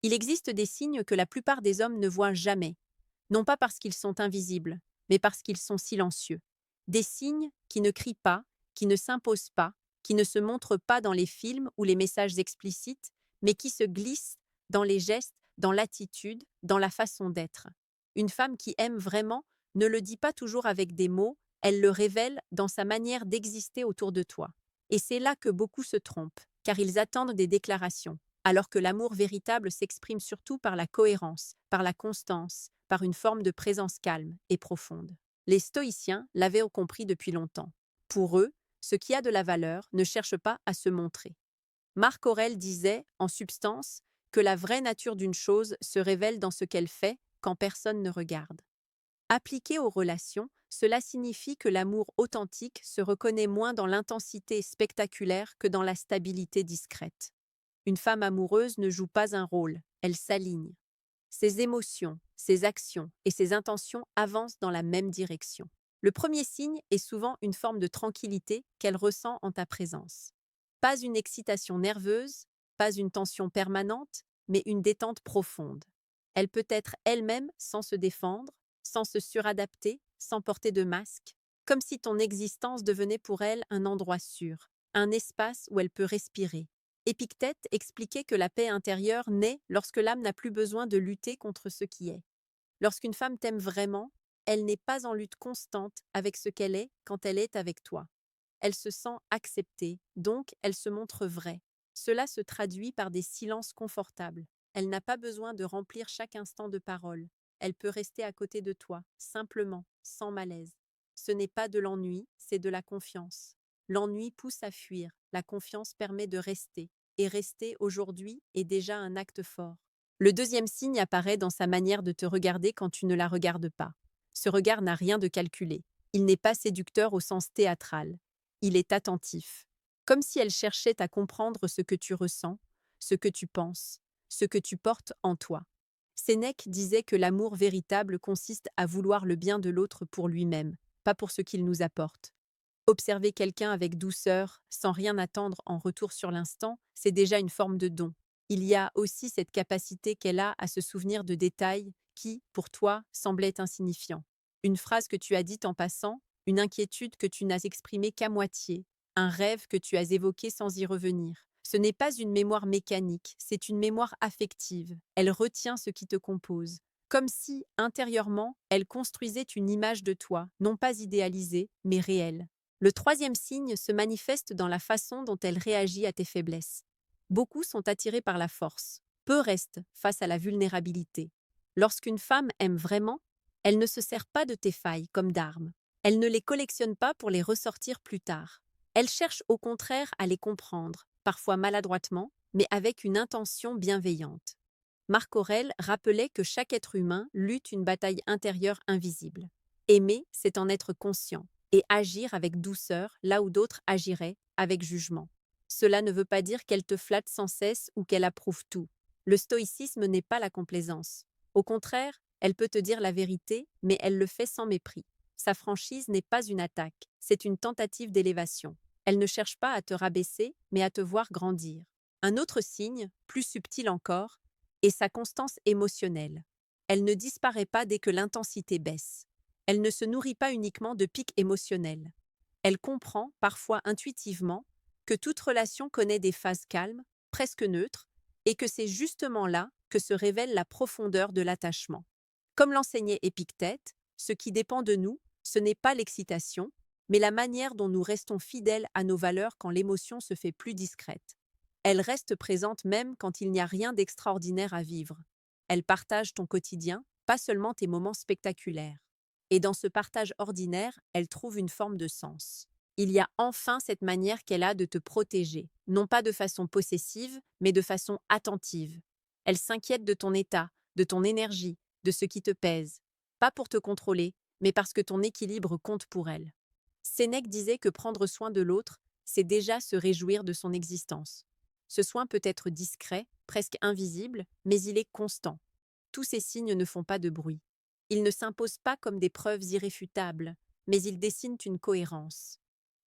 Il existe des signes que la plupart des hommes ne voient jamais, non pas parce qu'ils sont invisibles, mais parce qu'ils sont silencieux. Des signes qui ne crient pas, qui ne s'imposent pas, qui ne se montrent pas dans les films ou les messages explicites, mais qui se glissent dans les gestes, dans l'attitude, dans la façon d'être. Une femme qui aime vraiment ne le dit pas toujours avec des mots, elle le révèle dans sa manière d'exister autour de toi. Et c'est là que beaucoup se trompent, car ils attendent des déclarations, alors que l'amour véritable s'exprime surtout par la cohérence, par la constance, par une forme de présence calme et profonde. Les stoïciens l'avaient compris depuis longtemps. Pour eux, ce qui a de la valeur ne cherche pas à se montrer. Marc Aurèle disait, en substance, que la vraie nature d'une chose se révèle dans ce qu'elle fait quand personne ne regarde. Appliqué aux relations, cela signifie que l'amour authentique se reconnaît moins dans l'intensité spectaculaire que dans la stabilité discrète. Une femme amoureuse ne joue pas un rôle, elle s'aligne. Ses émotions, ses actions et ses intentions avancent dans la même direction. Le premier signe est souvent une forme de tranquillité qu'elle ressent en ta présence. Pas une excitation nerveuse, pas une tension permanente, mais une détente profonde. Elle peut être elle-même sans se défendre, sans se suradapter, sans porter de masque, comme si ton existence devenait pour elle un endroit sûr, un espace où elle peut respirer. Épictète expliquait que la paix intérieure naît lorsque l'âme n'a plus besoin de lutter contre ce qui est. Lorsqu'une femme t'aime vraiment, elle n'est pas en lutte constante avec ce qu'elle est quand elle est avec toi. Elle se sent acceptée, donc elle se montre vraie. Cela se traduit par des silences confortables. Elle n'a pas besoin de remplir chaque instant de paroles. Elle peut rester à côté de toi, simplement, sans malaise. Ce n'est pas de l'ennui, c'est de la confiance. L'ennui pousse à fuir, la confiance permet de rester. Et rester aujourd'hui est déjà un acte fort. Le deuxième signe apparaît dans sa manière de te regarder quand tu ne la regardes pas. Ce regard n'a rien de calculé. Il n'est pas séducteur au sens théâtral. Il est attentif, comme si elle cherchait à comprendre ce que tu ressens, ce que tu penses, ce que tu portes en toi. Sénèque disait que l'amour véritable consiste à vouloir le bien de l'autre pour lui-même, pas pour ce qu'il nous apporte. Observer quelqu'un avec douceur, sans rien attendre en retour sur l'instant, c'est déjà une forme de don. Il y a aussi cette capacité qu'elle a à se souvenir de détails qui, pour toi, semblaient insignifiants. Une phrase que tu as dite en passant, une inquiétude que tu n'as exprimée qu'à moitié, un rêve que tu as évoqué sans y revenir. Ce n'est pas une mémoire mécanique, c'est une mémoire affective. Elle retient ce qui te compose, comme si, intérieurement, elle construisait une image de toi, non pas idéalisée, mais réelle. Le troisième signe se manifeste dans la façon dont elle réagit à tes faiblesses. Beaucoup sont attirés par la force, peu restent face à la vulnérabilité. Lorsqu'une femme aime vraiment, elle ne se sert pas de tes failles comme d'armes. Elle ne les collectionne pas pour les ressortir plus tard. Elle cherche au contraire à les comprendre, parfois maladroitement, mais avec une intention bienveillante. Marc Aurèle rappelait que chaque être humain lutte une bataille intérieure invisible. Aimer, c'est en être conscient et agir avec douceur là où d'autres agiraient avec jugement. Cela ne veut pas dire qu'elle te flatte sans cesse ou qu'elle approuve tout. Le stoïcisme n'est pas la complaisance. Au contraire, elle peut te dire la vérité, mais elle le fait sans mépris. Sa franchise n'est pas une attaque, c'est une tentative d'élévation. Elle ne cherche pas à te rabaisser, mais à te voir grandir. Un autre signe, plus subtil encore, est sa constance émotionnelle. Elle ne disparaît pas dès que l'intensité baisse. Elle ne se nourrit pas uniquement de pics émotionnels. Elle comprend, parfois intuitivement, que toute relation connaît des phases calmes, presque neutres, et que c'est justement là que se révèle la profondeur de l'attachement. Comme l'enseignait Épictète, ce qui dépend de nous, ce n'est pas l'excitation, mais la manière dont nous restons fidèles à nos valeurs quand l'émotion se fait plus discrète. Elle reste présente même quand il n'y a rien d'extraordinaire à vivre. Elle partage ton quotidien, pas seulement tes moments spectaculaires. Et dans ce partage ordinaire, elle trouve une forme de sens. Il y a enfin cette manière qu'elle a de te protéger, non pas de façon possessive, mais de façon attentive. Elle s'inquiète de ton état, de ton énergie, de ce qui te pèse. Pas pour te contrôler, mais parce que ton équilibre compte pour elle. Sénèque disait que prendre soin de l'autre, c'est déjà se réjouir de son existence. Ce soin peut être discret, presque invisible, mais il est constant. Tous ces signes ne font pas de bruit. Ils ne s'imposent pas comme des preuves irréfutables, mais ils dessinent une cohérence.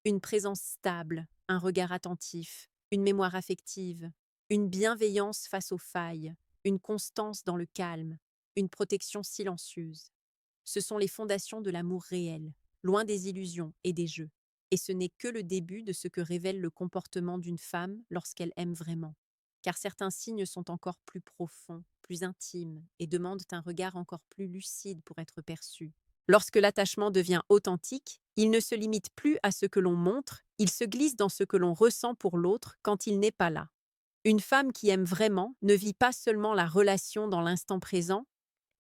Une présence stable, un regard attentif, une mémoire affective, une bienveillance face aux failles, une constance dans le calme, une protection silencieuse. Ce sont les fondations de l'amour réel, loin des illusions et des jeux. Et ce n'est que le début de ce que révèle le comportement d'une femme lorsqu'elle aime vraiment. Car certains signes sont encore plus profonds, plus intimes, et demandent un regard encore plus lucide pour être perçus. Lorsque l'attachement devient authentique, il ne se limite plus à ce que l'on montre, il se glisse dans ce que l'on ressent pour l'autre quand il n'est pas là. Une femme qui aime vraiment ne vit pas seulement la relation dans l'instant présent,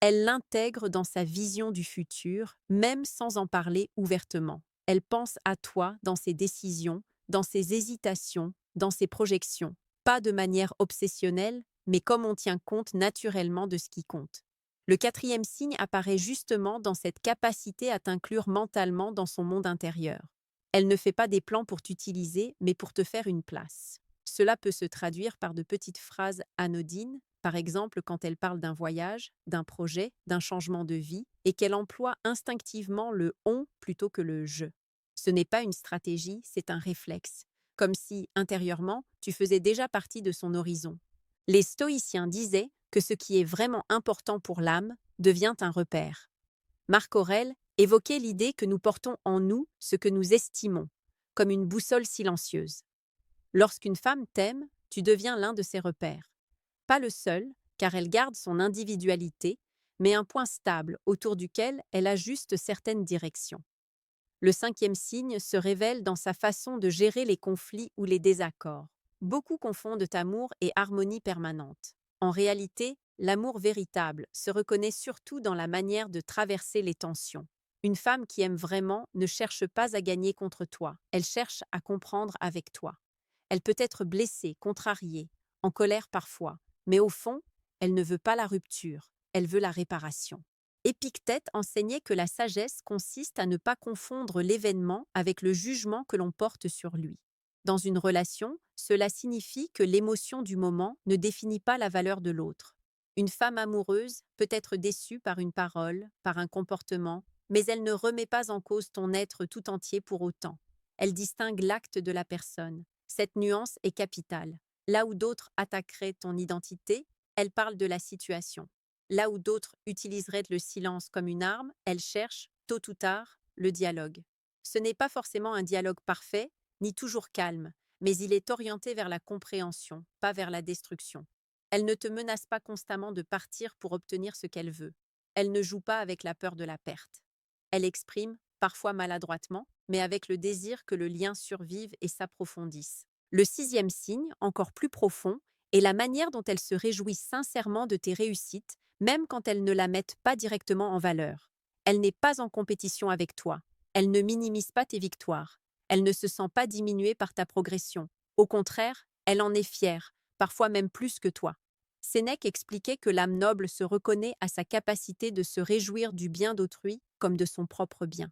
elle l'intègre dans sa vision du futur, même sans en parler ouvertement. Elle pense à toi dans ses décisions, dans ses hésitations, dans ses projections. Pas de manière obsessionnelle, mais comme on tient compte naturellement de ce qui compte. Le quatrième signe apparaît justement dans cette capacité à t'inclure mentalement dans son monde intérieur. Elle ne fait pas des plans pour t'utiliser, mais pour te faire une place. Cela peut se traduire par de petites phrases anodines, par exemple quand elle parle d'un voyage, d'un projet, d'un changement de vie, et qu'elle emploie instinctivement le on plutôt que le je. Ce n'est pas une stratégie, c'est un réflexe, comme si, intérieurement, tu faisais déjà partie de son horizon. Les stoïciens disaient que ce qui est vraiment important pour l'âme devient un repère. Marc Aurèle évoquait l'idée que nous portons en nous ce que nous estimons, comme une boussole silencieuse. Lorsqu'une femme t'aime, tu deviens l'un de ses repères. Pas le seul, car elle garde son individualité, mais un point stable autour duquel elle ajuste certaines directions. Le cinquième signe se révèle dans sa façon de gérer les conflits ou les désaccords. Beaucoup confondent amour et harmonie permanente. En réalité, l'amour véritable se reconnaît surtout dans la manière de traverser les tensions. Une femme qui aime vraiment ne cherche pas à gagner contre toi, elle cherche à comprendre avec toi. Elle peut être blessée, contrariée, en colère parfois, mais au fond, elle ne veut pas la rupture, elle veut la réparation. Épictète enseignait que la sagesse consiste à ne pas confondre l'événement avec le jugement que l'on porte sur lui. Dans une relation, cela signifie que l'émotion du moment ne définit pas la valeur de l'autre. Une femme amoureuse peut être déçue par une parole, par un comportement, mais elle ne remet pas en cause ton être tout entier pour autant. Elle distingue l'acte de la personne. Cette nuance est capitale. Là où d'autres attaqueraient ton identité, elle parle de la situation. Là où d'autres utiliseraient le silence comme une arme, elle cherche, tôt ou tard, le dialogue. Ce n'est pas forcément un dialogue parfait, ni toujours calme, mais il est orienté vers la compréhension, pas vers la destruction. Elle ne te menace pas constamment de partir pour obtenir ce qu'elle veut. Elle ne joue pas avec la peur de la perte. Elle exprime, parfois maladroitement, mais avec le désir que le lien survive et s'approfondisse. Le sixième signe, encore plus profond, est la manière dont elle se réjouit sincèrement de tes réussites, même quand elles ne la mettent pas directement en valeur. Elle n'est pas en compétition avec toi. Elle ne minimise pas tes victoires. Elle ne se sent pas diminuée par ta progression. Au contraire, elle en est fière, parfois même plus que toi. Sénèque expliquait que l'âme noble se reconnaît à sa capacité de se réjouir du bien d'autrui comme de son propre bien.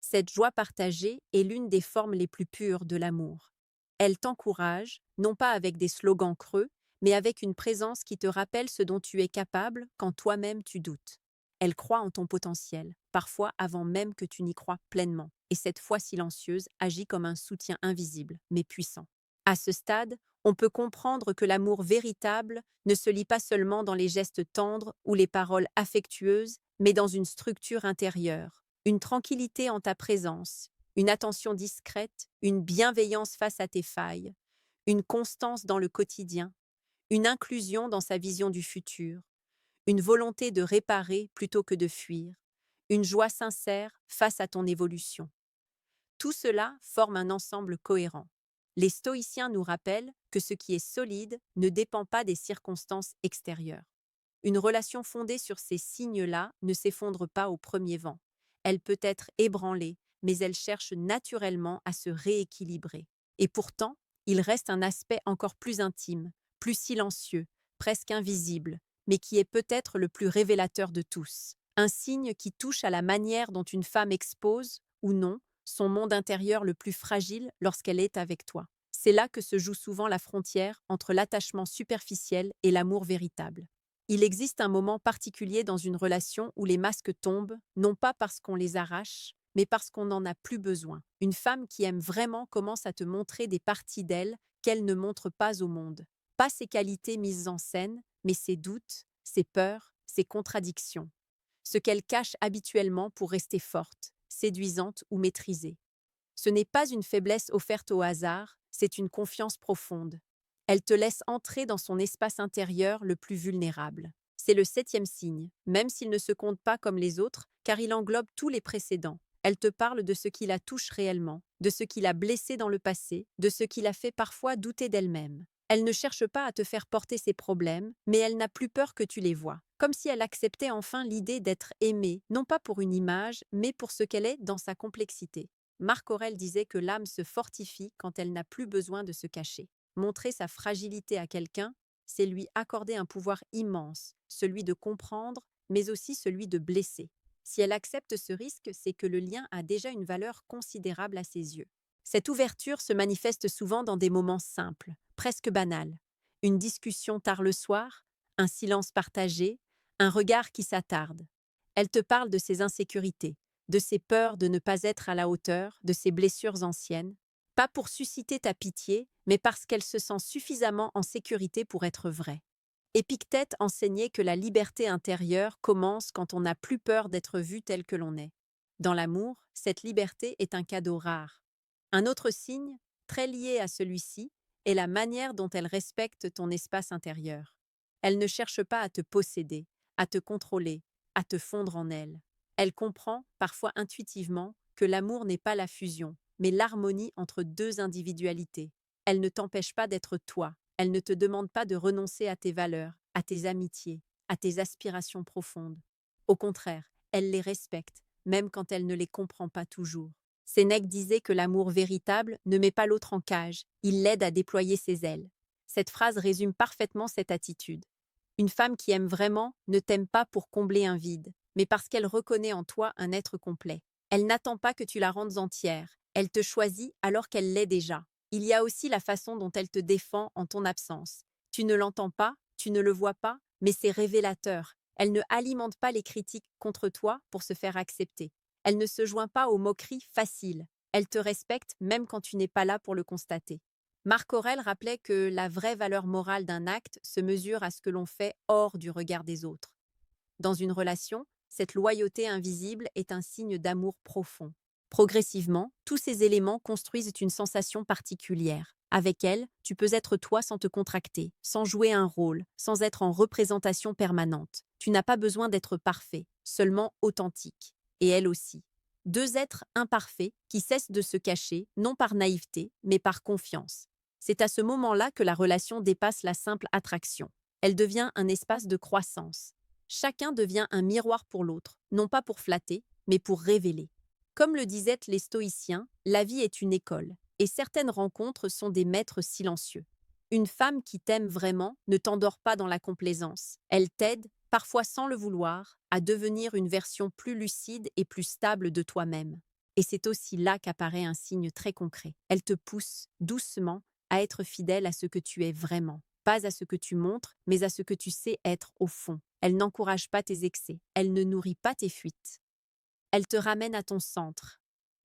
Cette joie partagée est l'une des formes les plus pures de l'amour. Elle t'encourage, non pas avec des slogans creux, mais avec une présence qui te rappelle ce dont tu es capable quand toi-même tu doutes. Elle croit en ton potentiel, parfois avant même que tu n'y crois pleinement, et cette foi silencieuse agit comme un soutien invisible, mais puissant. À ce stade, on peut comprendre que l'amour véritable ne se lie pas seulement dans les gestes tendres ou les paroles affectueuses, mais dans une structure intérieure, une tranquillité en ta présence, une attention discrète, une bienveillance face à tes failles, une constance dans le quotidien, une inclusion dans sa vision du futur, une volonté de réparer plutôt que de fuir, une joie sincère face à ton évolution. Tout cela forme un ensemble cohérent. Les stoïciens nous rappellent que ce qui est solide ne dépend pas des circonstances extérieures. Une relation fondée sur ces signes-là ne s'effondre pas au premier vent. Elle peut être ébranlée, mais elle cherche naturellement à se rééquilibrer. Et pourtant, il reste un aspect encore plus intime, plus silencieux, presque invisible, mais qui est peut-être le plus révélateur de tous. Un signe qui touche à la manière dont une femme expose, ou non, son monde intérieur le plus fragile lorsqu'elle est avec toi. C'est là que se joue souvent la frontière entre l'attachement superficiel et l'amour véritable. Il existe un moment particulier dans une relation où les masques tombent, non pas parce qu'on les arrache, mais parce qu'on n'en a plus besoin. Une femme qui aime vraiment commence à te montrer des parties d'elle qu'elle ne montre pas au monde. Pas ses qualités mises en scène, mais ses doutes, ses peurs, ses contradictions. Ce qu'elle cache habituellement pour rester forte, séduisante ou maîtrisée. Ce n'est pas une faiblesse offerte au hasard, c'est une confiance profonde. Elle te laisse entrer dans son espace intérieur le plus vulnérable. C'est le 7e signe, même s'il ne se compte pas comme les autres, car il englobe tous les précédents. Elle te parle de ce qui la touche réellement, de ce qui l'a blessée dans le passé, de ce qui l'a fait parfois douter d'elle-même. Elle ne cherche pas à te faire porter ses problèmes, mais elle n'a plus peur que tu les vois. Comme si elle acceptait enfin l'idée d'être aimée, non pas pour une image, mais pour ce qu'elle est dans sa complexité. Marc Aurèle disait que l'âme se fortifie quand elle n'a plus besoin de se cacher. Montrer sa fragilité à quelqu'un, c'est lui accorder un pouvoir immense, celui de comprendre, mais aussi celui de blesser. Si elle accepte ce risque, c'est que le lien a déjà une valeur considérable à ses yeux. Cette ouverture se manifeste souvent dans des moments simples, presque banals. Une discussion tard le soir, un silence partagé, un regard qui s'attarde. Elle te parle de ses insécurités, de ses peurs de ne pas être à la hauteur, de ses blessures anciennes, pas pour susciter ta pitié, mais parce qu'elle se sent suffisamment en sécurité pour être vraie. Épictète enseignait que la liberté intérieure commence quand on n'a plus peur d'être vu tel que l'on est. Dans l'amour, cette liberté est un cadeau rare. Un autre signe, très lié à celui-ci, est la manière dont elle respecte ton espace intérieur. Elle ne cherche pas à te posséder, à te contrôler, à te fondre en elle. Elle comprend, parfois intuitivement, que l'amour n'est pas la fusion, mais l'harmonie entre deux individualités. Elle ne t'empêche pas d'être toi. Elle ne te demande pas de renoncer à tes valeurs, à tes amitiés, à tes aspirations profondes. Au contraire, elle les respecte, même quand elle ne les comprend pas toujours. Sénèque disait que l'amour véritable ne met pas l'autre en cage, il l'aide à déployer ses ailes. Cette phrase résume parfaitement cette attitude. Une femme qui aime vraiment ne t'aime pas pour combler un vide, mais parce qu'elle reconnaît en toi un être complet. Elle n'attend pas que tu la rendes entière, elle te choisit alors qu'elle l'est déjà. Il y a aussi la façon dont elle te défend en ton absence. Tu ne l'entends pas, tu ne le vois pas, mais c'est révélateur. Elle ne alimente pas les critiques contre toi pour se faire accepter. Elle ne se joint pas aux moqueries faciles. Elle te respecte même quand tu n'es pas là pour le constater. Marc Aurèle rappelait que la vraie valeur morale d'un acte se mesure à ce que l'on fait hors du regard des autres. Dans une relation, cette loyauté invisible est un signe d'amour profond. Progressivement, tous ces éléments construisent une sensation particulière. Avec elle, tu peux être toi sans te contracter, sans jouer un rôle, sans être en représentation permanente. Tu n'as pas besoin d'être parfait, seulement authentique. Et elle aussi. Deux êtres imparfaits qui cessent de se cacher, non par naïveté, mais par confiance. C'est à ce moment-là que la relation dépasse la simple attraction. Elle devient un espace de croissance. Chacun devient un miroir pour l'autre, non pas pour flatter, mais pour révéler. Comme le disaient les stoïciens, la vie est une école, et certaines rencontres sont des maîtres silencieux. Une femme qui t'aime vraiment ne t'endort pas dans la complaisance. Elle t'aide, parfois sans le vouloir, à devenir une version plus lucide et plus stable de toi-même. Et c'est aussi là qu'apparaît un signe très concret. Elle te pousse, doucement, à être fidèle à ce que tu es vraiment. Pas à ce que tu montres, mais à ce que tu sais être au fond. Elle n'encourage pas tes excès, elle ne nourrit pas tes fuites. Elle te ramène à ton centre,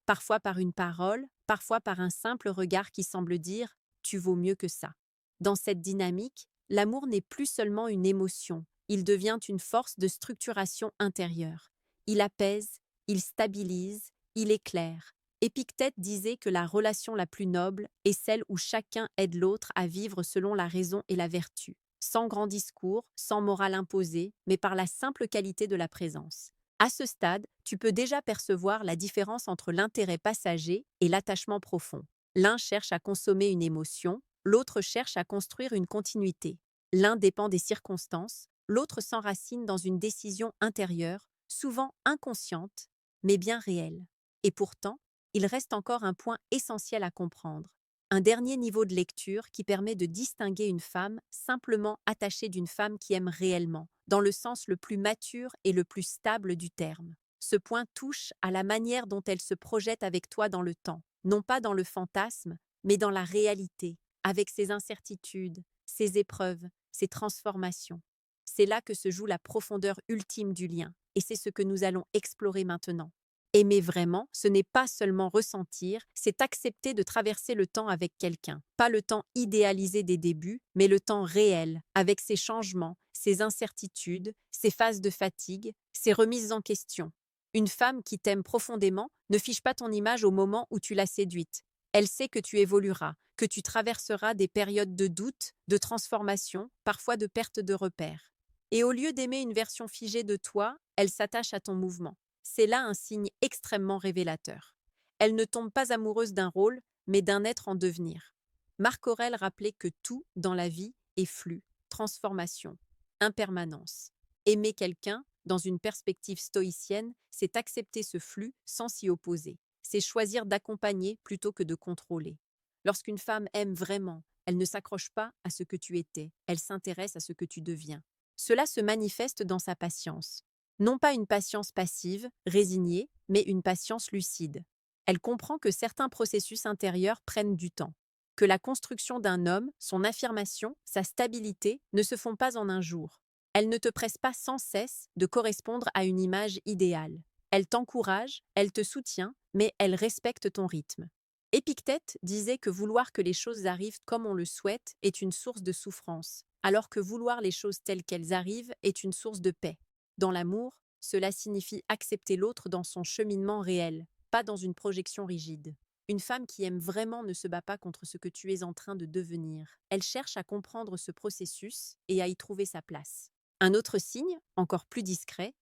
parfois par une parole, parfois par un simple regard qui semble dire « tu vaux mieux que ça ». Dans cette dynamique, l'amour n'est plus seulement une émotion, il devient une force de structuration intérieure. Il apaise, il stabilise, il éclaire. Épictète disait que la relation la plus noble est celle où chacun aide l'autre à vivre selon la raison et la vertu, sans grand discours, sans morale imposée, mais par la simple qualité de la présence. À ce stade, tu peux déjà percevoir la différence entre l'intérêt passager et l'attachement profond. L'un cherche à consommer une émotion, l'autre cherche à construire une continuité. L'un dépend des circonstances, l'autre s'enracine dans une décision intérieure, souvent inconsciente, mais bien réelle. Et pourtant, il reste encore un point essentiel à comprendre. Un dernier niveau de lecture qui permet de distinguer une femme simplement attachée d'une femme qui aime réellement, dans le sens le plus mature et le plus stable du terme. Ce point touche à la manière dont elle se projette avec toi dans le temps, non pas dans le fantasme, mais dans la réalité, avec ses incertitudes, ses épreuves, ses transformations. C'est là que se joue la profondeur ultime du lien, et c'est ce que nous allons explorer maintenant. Aimer vraiment, ce n'est pas seulement ressentir, c'est accepter de traverser le temps avec quelqu'un. Pas le temps idéalisé des débuts, mais le temps réel, avec ses changements, ses incertitudes, ses phases de fatigue, ses remises en question. Une femme qui t'aime profondément ne fiche pas ton image au moment où tu l'as séduite. Elle sait que tu évolueras, que tu traverseras des périodes de doute, de transformation, parfois de perte de repères. Et au lieu d'aimer une version figée de toi, elle s'attache à ton mouvement. C'est là un signe extrêmement révélateur. Elle ne tombe pas amoureuse d'un rôle, mais d'un être en devenir. Marc Aurèle rappelait que tout dans la vie est flux, transformation, impermanence. Aimer quelqu'un, dans une perspective stoïcienne, c'est accepter ce flux sans s'y opposer. C'est choisir d'accompagner plutôt que de contrôler. Lorsqu'une femme aime vraiment, elle ne s'accroche pas à ce que tu étais, elle s'intéresse à ce que tu deviens. Cela se manifeste dans sa patience. Non pas une patience passive, résignée, mais une patience lucide. Elle comprend que certains processus intérieurs prennent du temps, que la construction d'un homme, son affirmation, sa stabilité ne se font pas en un jour. Elle ne te presse pas sans cesse de correspondre à une image idéale. Elle t'encourage, elle te soutient, mais elle respecte ton rythme. Épictète disait que vouloir que les choses arrivent comme on le souhaite est une source de souffrance, alors que vouloir les choses telles qu'elles arrivent est une source de paix. Dans l'amour, cela signifie accepter l'autre dans son cheminement réel, pas dans une projection rigide. Une femme qui aime vraiment ne se bat pas contre ce que tu es en train de devenir. Elle cherche à comprendre ce processus et à y trouver sa place. Un autre signe, encore plus discret,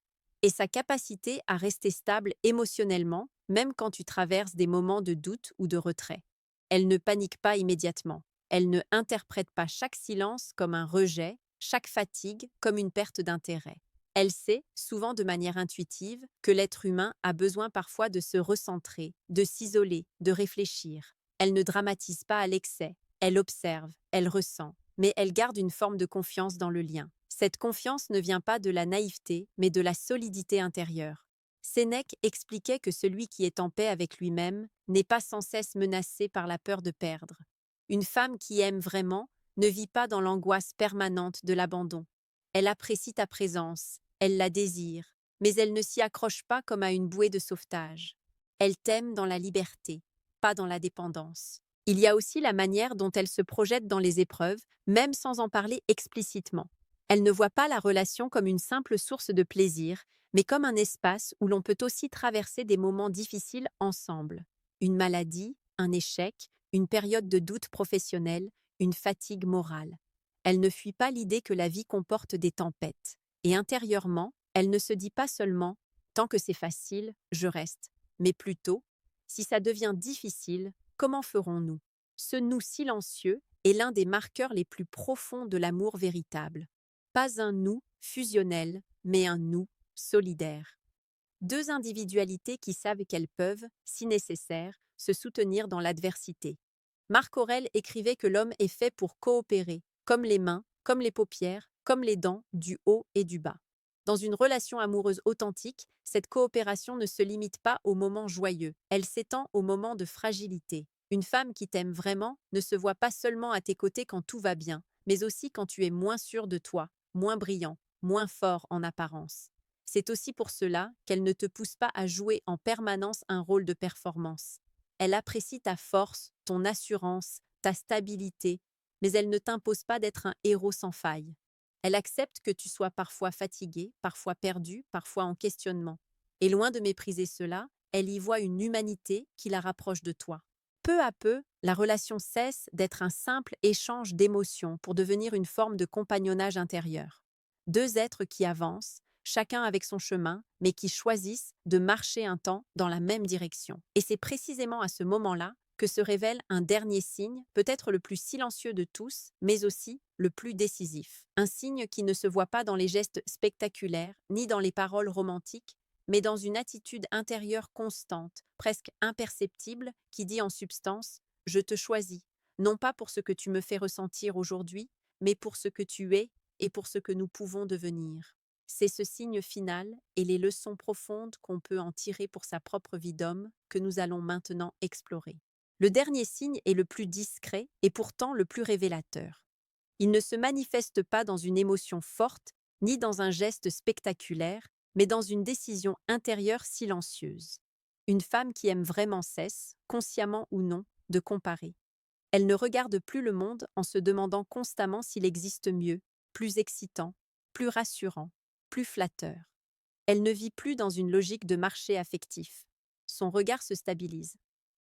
est sa capacité à rester stable émotionnellement, même quand tu traverses des moments de doute ou de retrait. Elle ne panique pas immédiatement. Elle ne interprète pas chaque silence comme un rejet, chaque fatigue comme une perte d'intérêt. Elle sait, souvent de manière intuitive, que l'être humain a besoin parfois de se recentrer, de s'isoler, de réfléchir. Elle ne dramatise pas à l'excès, elle observe, elle ressent, mais elle garde une forme de confiance dans le lien. Cette confiance ne vient pas de la naïveté, mais de la solidité intérieure. Sénèque expliquait que celui qui est en paix avec lui-même n'est pas sans cesse menacé par la peur de perdre. Une femme qui aime vraiment ne vit pas dans l'angoisse permanente de l'abandon. Elle apprécie ta présence, elle la désire, mais elle ne s'y accroche pas comme à une bouée de sauvetage. Elle t'aime dans la liberté, pas dans la dépendance. Il y a aussi la manière dont elle se projette dans les épreuves, même sans en parler explicitement. Elle ne voit pas la relation comme une simple source de plaisir, mais comme un espace où l'on peut aussi traverser des moments difficiles ensemble. Une maladie, un échec, une période de doute professionnel, une fatigue morale. Elle ne fuit pas l'idée que la vie comporte des tempêtes. Et intérieurement, elle ne se dit pas seulement « tant que c'est facile, je reste », mais plutôt « si ça devient difficile, comment ferons-nous ?» Ce nous silencieux est l'un des marqueurs les plus profonds de l'amour véritable. Pas un nous fusionnel, mais un nous solidaire. Deux individualités qui savent qu'elles peuvent, si nécessaire, se soutenir dans l'adversité. Marc Aurèle écrivait que l'homme est fait pour coopérer, comme les mains, comme les paupières, comme les dents, du haut et du bas. Dans une relation amoureuse authentique, cette coopération ne se limite pas aux moments joyeux, elle s'étend aux moments de fragilité. Une femme qui t'aime vraiment ne se voit pas seulement à tes côtés quand tout va bien, mais aussi quand tu es moins sûr de toi, moins brillant, moins fort en apparence. C'est aussi pour cela qu'elle ne te pousse pas à jouer en permanence un rôle de performance. Elle apprécie ta force, ton assurance, ta stabilité, mais elle ne t'impose pas d'être un héros sans faille. Elle accepte que tu sois parfois fatigué, parfois perdu, parfois en questionnement. Et loin de mépriser cela, elle y voit une humanité qui la rapproche de toi. Peu à peu, la relation cesse d'être un simple échange d'émotions pour devenir une forme de compagnonnage intérieur. Deux êtres qui avancent, chacun avec son chemin, mais qui choisissent de marcher un temps dans la même direction. Et c'est précisément à ce moment-là que se révèle un dernier signe, peut-être le plus silencieux de tous, mais aussi le plus décisif. Un signe qui ne se voit pas dans les gestes spectaculaires, ni dans les paroles romantiques, mais dans une attitude intérieure constante, presque imperceptible, qui dit en substance « Je te choisis, non pas pour ce que tu me fais ressentir aujourd'hui, mais pour ce que tu es et pour ce que nous pouvons devenir. » C'est ce signe final et les leçons profondes qu'on peut en tirer pour sa propre vie d'homme que nous allons maintenant explorer. Le dernier signe est le plus discret et pourtant le plus révélateur. Il ne se manifeste pas dans une émotion forte ni dans un geste spectaculaire, mais dans une décision intérieure silencieuse. Une femme qui aime vraiment cesse, consciemment ou non, de comparer. Elle ne regarde plus le monde en se demandant constamment s'il existe mieux, plus excitant, plus rassurant, plus flatteur. Elle ne vit plus dans une logique de marché affectif. Son regard se stabilise.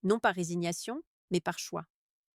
Non par résignation, mais par choix.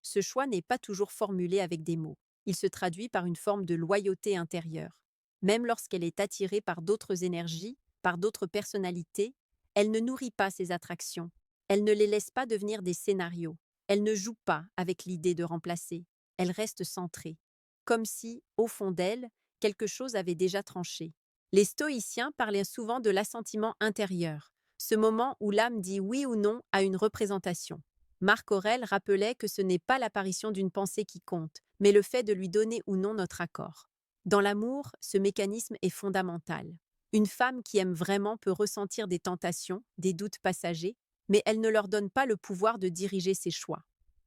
Ce choix n'est pas toujours formulé avec des mots. Il se traduit par une forme de loyauté intérieure. Même lorsqu'elle est attirée par d'autres énergies, par d'autres personnalités, elle ne nourrit pas ses attractions. Elle ne les laisse pas devenir des scénarios. Elle ne joue pas avec l'idée de remplacer. Elle reste centrée. Comme si, au fond d'elle, quelque chose avait déjà tranché. Les stoïciens parlaient souvent de l'assentiment intérieur, ce moment où l'âme dit oui ou non à une représentation. Marc Aurèle rappelait que ce n'est pas l'apparition d'une pensée qui compte, mais le fait de lui donner ou non notre accord. Dans l'amour, ce mécanisme est fondamental. Une femme qui aime vraiment peut ressentir des tentations, des doutes passagers, mais elle ne leur donne pas le pouvoir de diriger ses choix.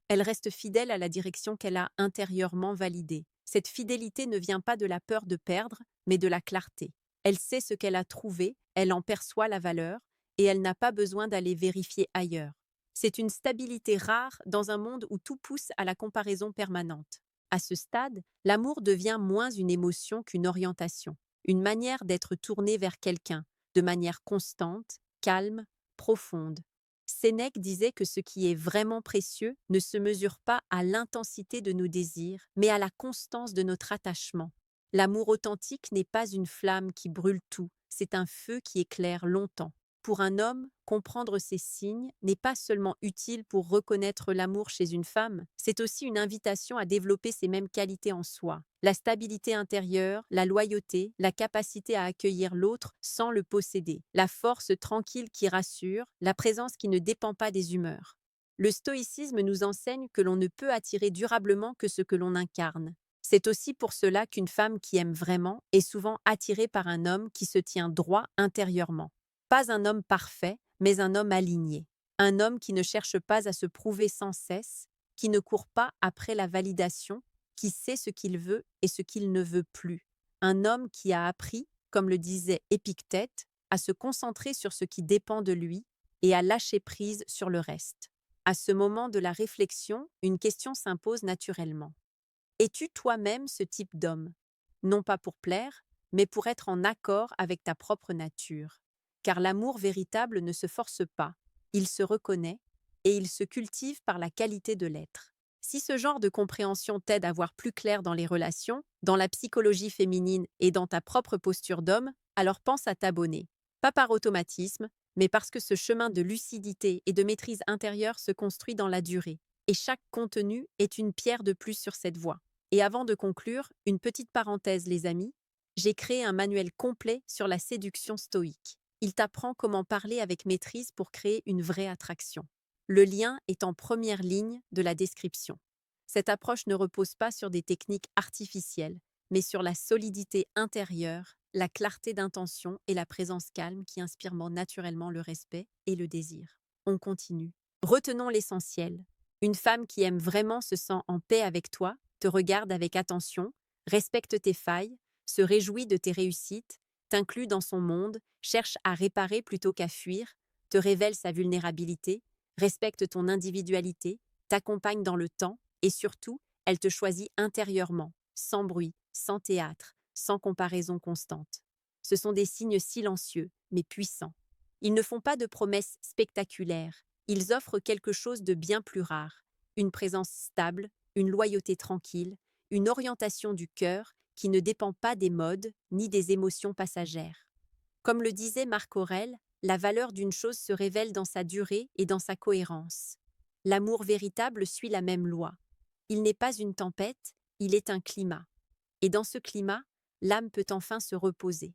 Elle reste fidèle à la direction qu'elle a intérieurement validée. Cette fidélité ne vient pas de la peur de perdre, mais de la clarté. Elle sait ce qu'elle a trouvé, elle en perçoit la valeur, et elle n'a pas besoin d'aller vérifier ailleurs. C'est une stabilité rare dans un monde où tout pousse à la comparaison permanente. À ce stade, l'amour devient moins une émotion qu'une orientation, une manière d'être tourné vers quelqu'un, de manière constante, calme, profonde. Sénèque disait que ce qui est vraiment précieux ne se mesure pas à l'intensité de nos désirs, mais à la constance de notre attachement. L'amour authentique n'est pas une flamme qui brûle tout, c'est un feu qui éclaire longtemps. Pour un homme, comprendre ces signes n'est pas seulement utile pour reconnaître l'amour chez une femme, c'est aussi une invitation à développer ces mêmes qualités en soi. La stabilité intérieure, la loyauté, la capacité à accueillir l'autre sans le posséder, la force tranquille qui rassure, la présence qui ne dépend pas des humeurs. Le stoïcisme nous enseigne que l'on ne peut attirer durablement que ce que l'on incarne. C'est aussi pour cela qu'une femme qui aime vraiment est souvent attirée par un homme qui se tient droit intérieurement. Pas un homme parfait, mais un homme aligné. Un homme qui ne cherche pas à se prouver sans cesse, qui ne court pas après la validation, qui sait ce qu'il veut et ce qu'il ne veut plus. Un homme qui a appris, comme le disait Épictète, à se concentrer sur ce qui dépend de lui et à lâcher prise sur le reste. À ce moment de la réflexion, une question s'impose naturellement. Es-tu toi-même ce type d'homme? Non pas pour plaire, mais pour être en accord avec ta propre nature. Car l'amour véritable ne se force pas, il se reconnaît et il se cultive par la qualité de l'être. Si ce genre de compréhension t'aide à voir plus clair dans les relations, dans la psychologie féminine et dans ta propre posture d'homme, alors pense à t'abonner. Pas par automatisme, mais parce que ce chemin de lucidité et de maîtrise intérieure se construit dans la durée. Et chaque contenu est une pierre de plus sur cette voie. Et avant de conclure, une petite parenthèse les amis, j'ai créé un manuel complet sur la séduction stoïque. Il t'apprend comment parler avec maîtrise pour créer une vraie attraction. Le lien est en première ligne de la description. Cette approche ne repose pas sur des techniques artificielles, mais sur la solidité intérieure, la clarté d'intention et la présence calme qui inspirent naturellement le respect et le désir. On continue. Retenons l'essentiel. Une femme qui aime vraiment se sent en paix avec toi, te regarde avec attention, respecte tes failles, se réjouit de tes réussites, t'inclut dans son monde, cherche à réparer plutôt qu'à fuir, te révèle sa vulnérabilité, respecte ton individualité, t'accompagne dans le temps et surtout, elle te choisit intérieurement, sans bruit, sans théâtre, sans comparaison constante. Ce sont des signes silencieux, mais puissants. Ils ne font pas de promesses spectaculaires, ils offrent quelque chose de bien plus rare, une présence stable, une loyauté tranquille, une orientation du cœur qui ne dépend pas des modes ni des émotions passagères. Comme le disait Marc Aurèle, la valeur d'une chose se révèle dans sa durée et dans sa cohérence. L'amour véritable suit la même loi. Il n'est pas une tempête, il est un climat. Et dans ce climat, l'âme peut enfin se reposer.